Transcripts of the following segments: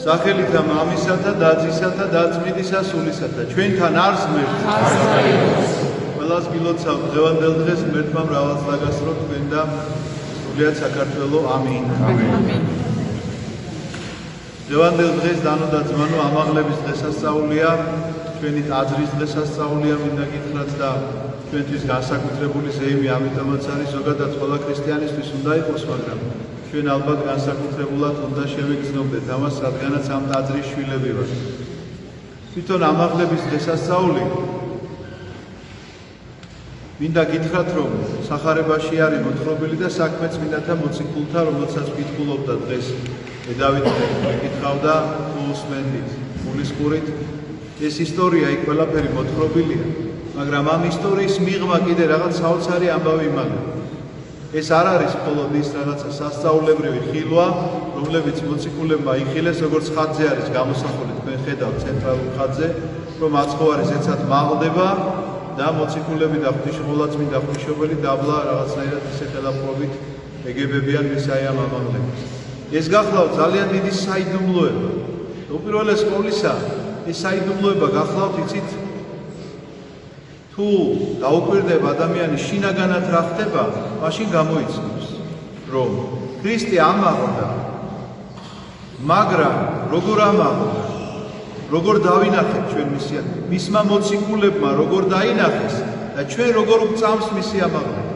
სახელითა მამისათა და ძისათა და წმინდისა სულისათა ჩვენთან არს ღმერთი ყველას გილოცავთ დღევანდელ დღეს ღმერთმა მრავალს დაგასრო თქვენ და სრულიად საქართველო ამინ დღევანდელ დღეს დანო და ძმანო ამაღლების დღესასწაულია ჩვენი ტაძრის დღესასწაულია მინდა გითხრათ და ჩვენთვის განსაკუთრებული ზეიმი ამიტომაც არის ზოგადად ყველა ქრისტიანისთვის უნდა იყოს მაგრამ ჩვენ ალბათ განსაკუთრებულად უნდა შევიგრძნობდეთ ამას, რადგანაც ამ ტაძრის შვილები ვართ. თვითონ ამაღლების დღესასწაული მინდა გითხრათ, რომ სახარებაში არის მოთხრობილი და საქმეც მინდათა მოციქულთა, რომელსაც ვკითხულობდა დღეს დავით მეკითხავდა უსმენდით, გულისხმურით. ეს ისტორია იქ ყველაფერი მოთხრობილია, მაგრამ ამ ისტორიის მიღმა კიდე რაღაც საოცარი ამბავი იმალება. ეს არ არის მხოლოდ ის რაღაცა სასწაულებრივი ხილვა, რომლებიც მოციქულებმა იხილეს, როგორც ხატზე არის გამოსახული, თქვენ ხედავთ ცენტრალურ ხატზე, რომ აცხოვარი ზეცად მაღლდება და მოციქულები და ღვთისმოწმე ღვთისმშობელი დაბლა რაღაცნაირად ისე ხელაფლობით ეგებებიან მის აი ამ ამაღლებას. ეს გახლავთ ძალიან დიდი საიდუმლოება. უპირველეს ყოვლისა, ეს საიდუმლოება გახლავთ იცით თუ დაუკვირდება ადამიანი შინაგანად რა ხდება, მაშინ გამოიცნობს, რომ ქრისტე ამაღლდა, მაგრამ როგორ ამაღლდა, როგორ დავინახეთ ჩვენ მისმა მოციქულებმა როგორ დაინახეს და ჩვენ როგორ ვწამს მისი ამაღლება.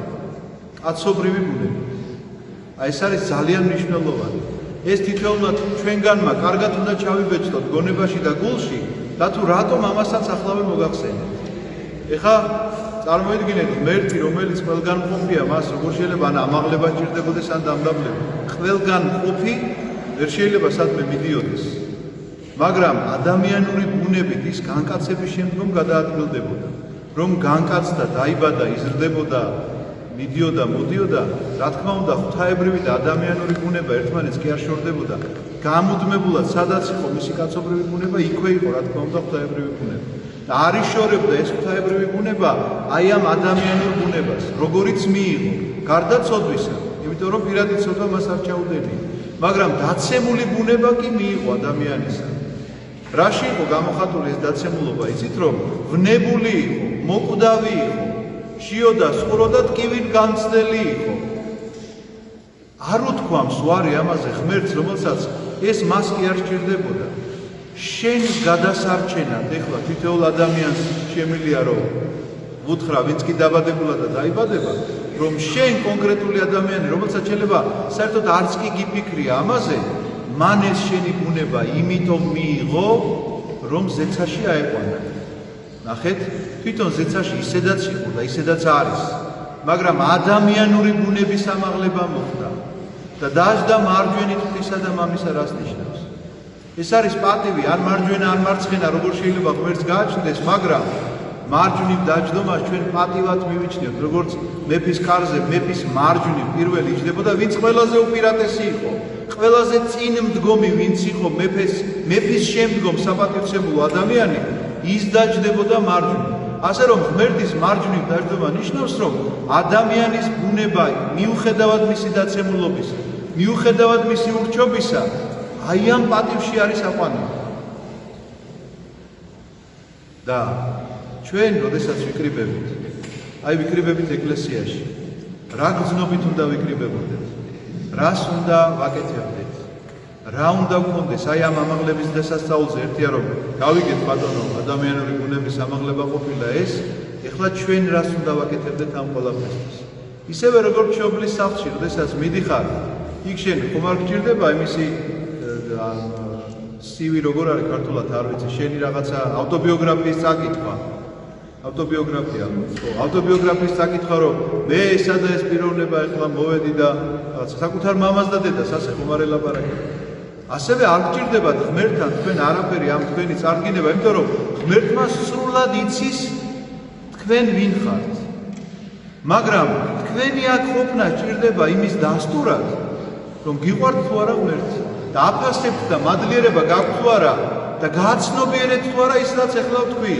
კაცობრივი ბუნება. აი ეს არის ძალიან მნიშვნელოვანი. ეს თითოეულად ჩვენგანმა კარგად უნდა ჩავიბეჭდოთ გონებაში და გულში და თუ რატომ ამასაც ახლავე მოგახსენებთ. ეხა წარმოიდგინეთ ღმერთი, რომელიც ყველგან ყოფია, მას როგორ შეიძლება ან ამაღლება სჭირდებოდეს, ან დამდაბლება. ყველგან ყოფი ვერ შეიძლება სადმე მიდიოდეს. მაგრამ ადამიანური ბუნებით ის განკაცების შემდგომ გადაადგილდებოდა. რომ განკაცდა, დაიბადა, იზრდებოდა, მიდიოდა, მოდიოდა, რა თქმა უნდა, ღვთაებრივი და ადამიანური ბუნება ერთმანეთს კი არ შორდებოდა. გამუდმებულად სადაც იყო მისი კაცობრივი ბუნება, იქვე იყო, რა თქმა უნდა, ღვთაებრივი ბუნება. და არ იშორებდა ეს ღვთაებრივი ბუნება აი ამ ადამიანურ ბუნებას, როგორიც მიიღო, გარდაცოდვისა, იმიტომ რომ პირადი ცოდვა მას არ ჩაუდენია. მაგრამ დაცემული ბუნება კი მიიღო ადამიანისა. რაში იყო გამოხატული ეს დაცემულობა? იცით რომ ვნებული იყო, მოკვდავი იყო, შიოდა, სხუროდა, ტკივით გამცდელი იყო. არ უთქვამს ვარი ამაზე ღმერთს, რომელსაც ეს მას კი არ სჭირდებოდა. შენ გადასარჩენად ეხლა თითოეულ ადამიანს შემიძლია რომ უთხრა ვინც კი დაბადებულა და დაიბადება რომ შენ კონკრეტული ადამიანი რომელსაც შეიძლება საერთოდ არც კი გიფიქრია ამაზე მან ეს შენი ბუნება იმიტომ მიიღო რომ ზეცაში აეყვანა. ნახეთ თვითონ ზეცაში ისედაც იყო და ისედაც არის მაგრამ ადამიანური ბუნების ამაღლება მოხდა და დაждდა მარჯვენით ღვთისა და მამისა რას ნიშნავს. ეს არის პატივი, არ მარჯვენა, არ მარცხენა, როგორ შეიძლება ღმერთს გააჩნდეს, მაგრამ მარჯვნივ დაჯდომას ჩვენ პატივად მივიჩნევთ, როგორც მეფის კარზე, მეფის მარჯვნივ პირველი იჯდებოდა, ვინც ყველაზე უპირატესი იყო, ყველაზე წინ მდგომი, ვინც იყო მეფის შემდგომ საპატივცემულო ადამიანი, ის დაჯდებოდა მარჯვნივ. ასე რომ ღმერთის მარჯვნივ დაჯდომა ნიშნავს, რომ ადამიანის ბუნება მიუხედავად მისი დაცემულობისა, მიუხედავად მისი ურჩობისა, აი ამ პატივში არის აყვანილი. და ჩვენ, როდესაც ვიკრიბებით, აი ვიკრიბებით ეკლესიაში, რა გრძნობით უნდა ვიკრიბებოდეთ, რას უნდა ვაკეთებდეთ, რა უნდა გქონდეს, აი ამ ამაღლების დღესასწაულზე ერთია რომ გავიგეთ ბატონო, ადამიანური ბუნების ამაღლება ყოფილა ეს, ეხლა ჩვენ რას უნდა ვაკეთებდეთ ამ ყველაფერს. ისევე როგორც მშობლის სახლში, როდესაც მიდიხარ, იქ შენ ხომ არ გჭირდება იმისი CV როგორ არის ქართულად არ ვიცი, შენი რაღაცა ავტობიოგრაფიის წაკითხვა. ავტობიოგრაფია, ავტობიოგრაფიის წაკითხვა, რომ მე ესა და ეს პიროვნება ეხლა მოვედი და საკუთარ მამას და დედას ასე ხომ არ ელაპარაკებ. ასევე არ გჭირდებათ ღმერთთან თქვენ არაფერი ამ თქვენი წარდგინება, იმიტომ რომ ღმერთმა სრულად იცის თქვენ ვინ ხართ. მაგრამ თქვენი აქ ყოფნა სჭირდება იმის დასტურად, რომ გიყვართ თუ არა ღმერთს. და აფასებთ და მადლიერება გაქვთ თუ არა და გააცნობიერეთ თუ არა ის რაც ეხლა ვთქვი,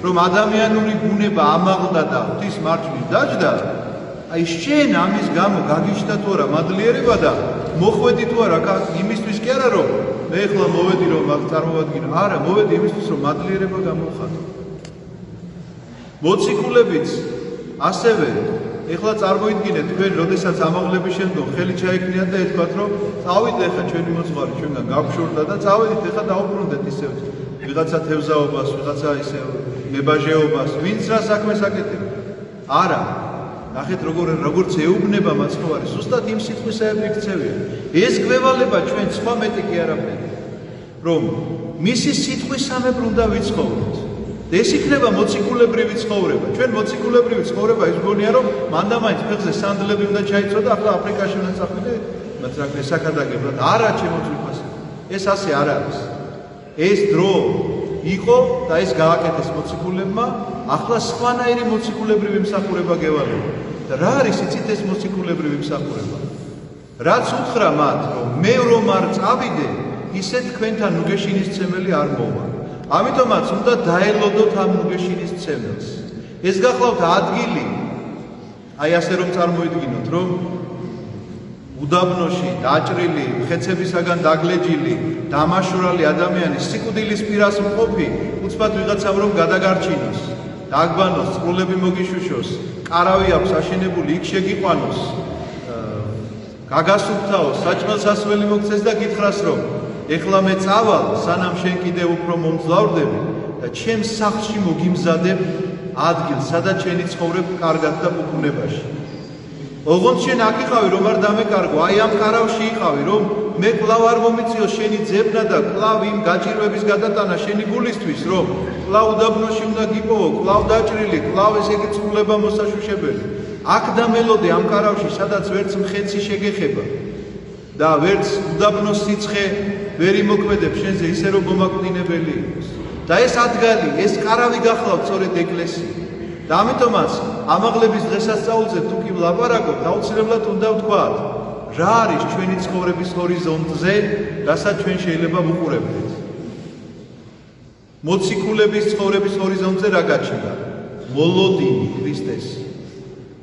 რომ ადამიანური ბუნება ამაღლდა და ღვთის მარჯვნივ დაჯდა, აი შენ ამის გამო გაგიჩნდა თუ არა მადლიერება და მოხვედი თუ არა იმისთვის კი არა რომ მე ახლა მოვედი რომ მაგ წარმოვადგინო. არა, მოვედი იმისთვის რომ მადლიერება გამოვხატო. მოციქულებიც ასევე ეხლა წარმოიდგინეთ თქვენ როდესაც ამაღლების შემდგომ ხელი ჩაიქნიათ და ეთქვათ რომ წავიდეთ ახლა ჩვენი მოძღვარი ჩვენგან გავშორდა და წავედით ახლა დაუბრუნდეთ ისევ ვიღაცა თევზაობას, ვიღაცა ისე მებაჟეობას, ვინც რა საქმეს აკეთებს. არა, ნახეთ როგორც ეუბნება მაცხოვარი, ზუსტად იმ სიტყვისაები იქცევია. ეს გვევალება ჩვენ სხვა მეტი კი არაფერი, რომ მისი სიტყვისამებრ უნდა ვიცხოვროთ. ეს იქნება მოციქულებრივი ცხოვრება. ჩვენ მოციქულებრივი ცხოვრება ის გონია რომ მანდამაინც ფეხზე სანდლები უნდა ჩაიცვა და ახლა აფრიკაში უნდა წახვიდე, მათ რა ქვია საკადაგებლად. არა ჩემო ძვირფასო. ეს ასე არ არის. ეს დრო იყო და ეს გააკეთეს მოციქულებმა, ახლა სხვანაირი მოციქულებრივი მსახურება გევალება. და რა არის იცით ეს მოციქულებრივი მსახურება? რაც უთხრა მათ, რომ მე რომ არ წავიდე, ისე თქვენთან ნუგეშინისცემელი არ მოვა. ამიტომაც უნდა დაელოდოთ ამ ნუგეშინისცემელს. ეს გახლავთ ადგილი, აი ასე რომ წარმოიდგინოთ, რომ უდაბნოში დაჭრილი, ხეცებისაგან დაგლეჯილი, დამაშურალი ადამიანი სიკვდილის პირას მყოფი, უცბად ვიღაცამ რომ გადაგარჩინოს, დაგბანოს, წყლები მოგიშუშოს, კარავი აქვს აშენებული, იქ შეგიყვანოს, გაგასუფთავოს, საჭმელ-სასმელი მოგცეს და გითხრას რომ ეხლა მე წავალ, სანამ შენ კიდევ უფრო მომძლავრდები და ჩემს სახლში მოგიმზადებ ადგილს, სადაც შენი ცხოვრებ კარგად და უგუნებაში. ოღონდ შენ აქ იყავი, რომ არ დამეკარგო, აი ამ კარავში იყავი, რომ მე კვლავ არ მომიწიო შენი ძებნა და კვლავ იმ გაჭირვების გადატანა შენი გულისთვის, რომ კვლავ უდაბნოში უნდა გიპოვო, კვლავ დაჭრილი, კვლავ ესე იგი წყლება მოსაშუშებელი. აქ დამელოდე ამ კარავში, სადაც ვერც მხეცი შეგეხება და ვერც უდაბნოს სიცხე ვერ იმოქმედებს შენზე ისე რომ მომაკვდინებელი იყოს. და ეს ადგილი, ეს კარავი გახლავთ სწორედ ეკლესია. და ამიტომაც ამაღლების დღესასწაულზე თუ კი ვლაპარაკობთ, აუცილებლად უნდა ვთქვათ, რა არის ჩვენი ცხოვრების ჰორიზონტზე, რასაც ჩვენ შეიძლება ვუყურებდეთ. მოციქულების ცხოვრების ჰორიზონტზე რა გაჩნდა? მოლოდინი ქრისტესი.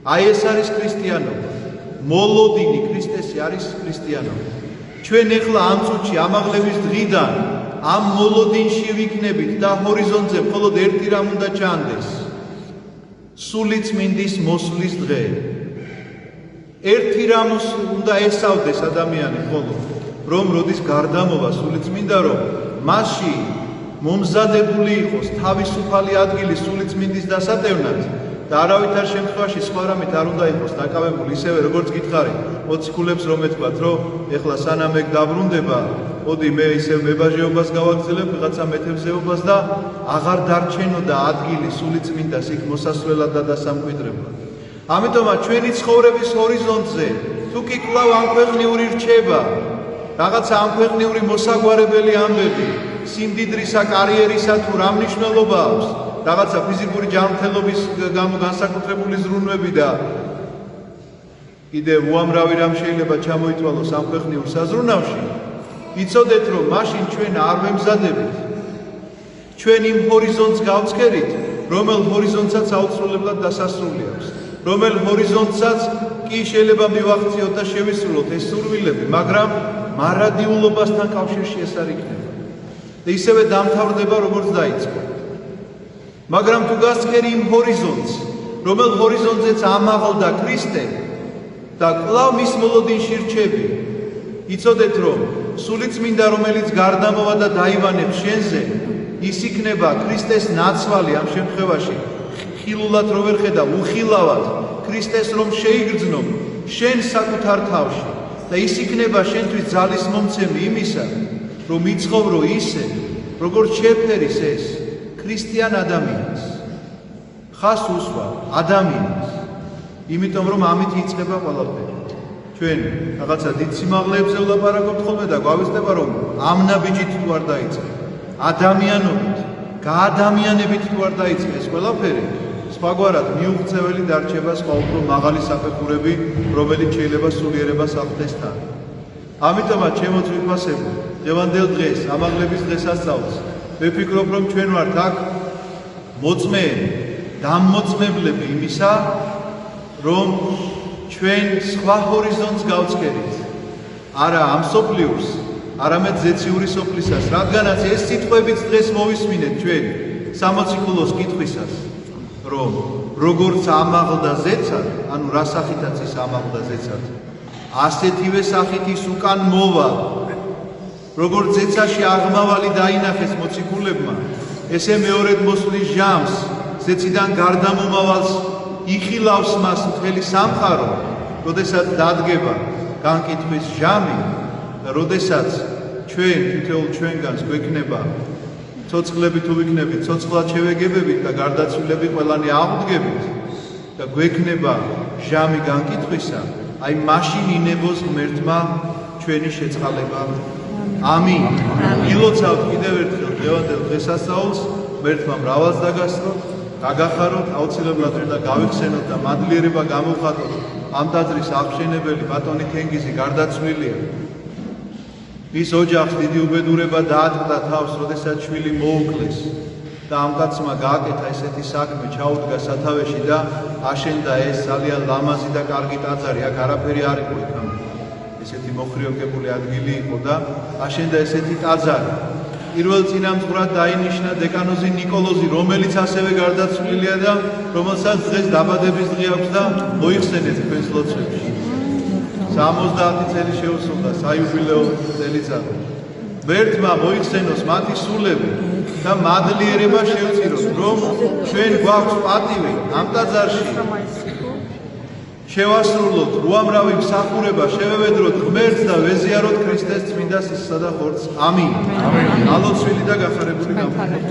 აი ეს არის ქრისტიანობა. მოლოდინი ქრისტესი არის ქრისტიანობა. ჩვენ ეხლა ამ წუთში ამაღლების დღიდან ამ მოლოდინში ვიქნებით და ჰორიზონტზე მხოლოდ ერთი რამ უნდა ჩანდეს. სულიწმინდის მოსვლის დღე. ერთი რამ უნდა ესავდეს ადამიანი მხოლოდ, რომ როდის გარდამოვა სულიწმინდა, რომ მასში მომზადებული იყოს თავისუფალი ადგილი სულიწმინდის დასატევნად და არავითარ შემთხვევაში სხვა რამით არ უნდა იყოს დაკავებული, ისევე როგორც გითხარი მოციქულებს რომ ეთქვათ, რომ ეხლა სანამ ეგ დაბრუნდება, მოდი მე ისევ მებაჟეობას გავაგრძელებ, ვიღაცა მეთევზეობას და აღარ დარჩენოდა ადგილი სულიწმინდას იქ მოსასვლელად და დასამკვიდრებლად. ამიტომაც ჩვენი ცხოვრების ჰორიზონტზე თუ კი კვლავ ამქვეყნიური რჩება, რაღაცა ამქვეყნიური მოსაგვარებელი ამბები, სიმდიდრისა, კარიერისა თუ რა მნიშვნელობა აქვს, რაღაცა ფიზიკური ჯანმრთელობის გამო განსაკუთრებული ზრუნვები და კიდევ უამრავი რამ შეიძლება ჩამოითვალოს ამ ქვეყნიურ საზრუნავში, იცოდეთ რომ მაშინ ჩვენ არ ვემზადებით, ჩვენ იმ ჰორიზონტს გავცქერით, რომელ ჰორიზონტსაც აუცილებლად დასასრული აქვს, რომელ ჰორიზონტსაც კი შეიძლება მივახციოთ და შევისრულოთ ეს სურვილები, მაგრამ მარადიულობასთან კავშირში ეს არ იქნება და ისევე დამთავრდება როგორც დაიწყო. მაგრამ თუ გასცქერი იმ ჰორიზონტს, რომელ ჰორიზონტზეც ამაღლდა ქრისტე და კვლავ მის მოლოდინში რჩები, იცოდეთ რომ სულიწმინდა რომელიც გარდამოვა და დაივანებს შენზე, ის იქნება ქრისტეს ნაცვალი ამ შემთხვევაში, ხილულად რო ვერ ხედა, უხილავად ქრისტეს რომ შეიგრძნო შენ საკუთარ თავში და ის იქნება შენთვის ძალის მომცემი იმისა, რომ იცხოვრო ისე, როგორც შეფერის ეს ქრისტიან ადამიანს, ხას უსვა ადამიანს, იმიტომ რომ ამით იწყება ყველაფერი. ჩვენ რაღაცა დიდ სიმაღლეებზე ვლაპარაკობთ ხოლმე და გვავეცდება რომ ამ ნაბიჯით თუ არ დაიწყე, ადამიანობით, გაადამიანებით თუ არ დაიწყე ეს ყველაფერი, სხვაგვარად მიუღწეველი დარჩება სხვა უფრო მაღალი საფეხურები, რომელიც შეიძლება სულიერებას აღდეს თან. ამიტომაც ჩემო ძვირფასებო, დღევანდელ დღეს, ამაღლების დღესასწაულს, მე ვფიქრობ რომ ჩვენ ვართ აქ მოწმეები, დამოწმებლები იმისა, რომ ჩვენ სხვა ჰორიზონტს გავცქერით, არა ამ სოფლიოს, არამედ ზეციური სოფლისას, რადგანაც ეს სიტყვებიც დღეს მოვისმინეთ ჩვენ სამოციქულოს კითხვისას, რომ როგორც ამაღლდა ზეცად, ანუ რა სახითაც ის ამაღლდა ზეცად, ასეთივე სახით ის უკან მოვა. როგორც ზეცაში აღმავალი დაინახეს მოციქულებმა, ესე მეორედ მოსვლის ჟამს, ზეციდან გარდამომავალს იხილავს მას მთელი სამყარო, როდესაც დადგება განკითხვის ჟამი და როდესაც ჩვენ თითოეულ ჩვენგანს გვექნება ცოცხლები თუ ვიქნებით, ცოცხლად შევეგებებით და გარდაცვლილები ყველანი აღვდგებით და გვექნება ჟამი განკითხვისა, აი მაშინ ინებოს ღმერთმა ჩვენი შეწყალება. ამინ. ილოცავთ კიდევ ერთხელ დღევანდელ დღესასწაულს, ღმერთმა მრავალს დაგასწროთ, გაგახაროთ, აუცილებლად უნდა გავიხსენოთ და მადლიერება გამოვხატოთ ამ ტაძრის აღმშენებელი ბატონი თენგიზი გარდაცვლილია. ის ოჯახს დიდი უბედურება დაატყდა თავს, როდესაც შვილი მოუკლეს და ამ კაცმა გააკეთა ესეთი საქმე, ჩაუდგა სათავეში და აშენდა ეს ძალიან ლამაზი და კარგი ტაძარი, აქ არაფერი არ იყო იქ. ესეთი მოხრიოკებული ადგილი იყო და აშენდა ესეთი ტაძარი. პირველ წინამძღვრად დაინიშნა დეკანოზი ნიკოლოზი, რომელიც ასევე გარდაცვლილია და რომელსაც დღეს დაბადების დღე აქვს და მოიხსენეთ თქვენს ლოცვებში. 70 წელი შეუსრულდა საიუბილეო წელიწადი. ღმერთმა მოიხსენოს მათი სულები და მადლიერება შევწიროთ, რომ ჩვენ გვაქვს პატივი ამ ტაძარში შევასრულოთ უამრავი მსახურება, შევევედროთ ღმერთს და ვეზიაროთ ქრისტეს წმინდა სისხლსა და ხორცს. ამინ. ალოცვილი და გახარებული გამხდარით.